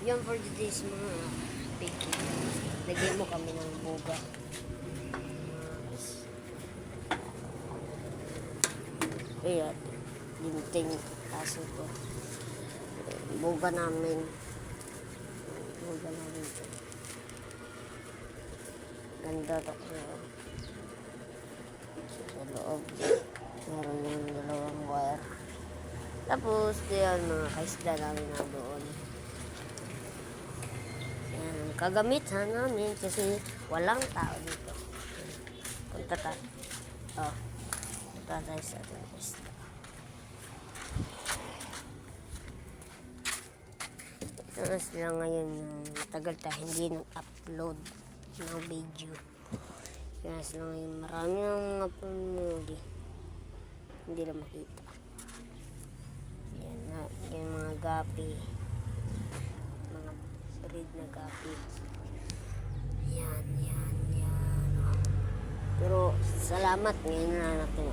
Yan for today's mga baking. Lagyan mo kami ng buga. Ayan. Linting aso ko. Buga namin. Buga namin ito. Ganda to. Sa loob. Meron yung dalawang wire. Tapos, yan mga kaisda namin na doon. Yan, kagamitan namin kasi walang tao dito. Punta tayo. Oh, punta tayo sa ating isda. Tapos lang ngayon, tagal tayo hindi nag-upload ng video. Kaya sila ngayon marami ng upload. Hindi na makita. Yan mga gapi. Mga breed na gapi. Yan. Pero salamat ngayon na natin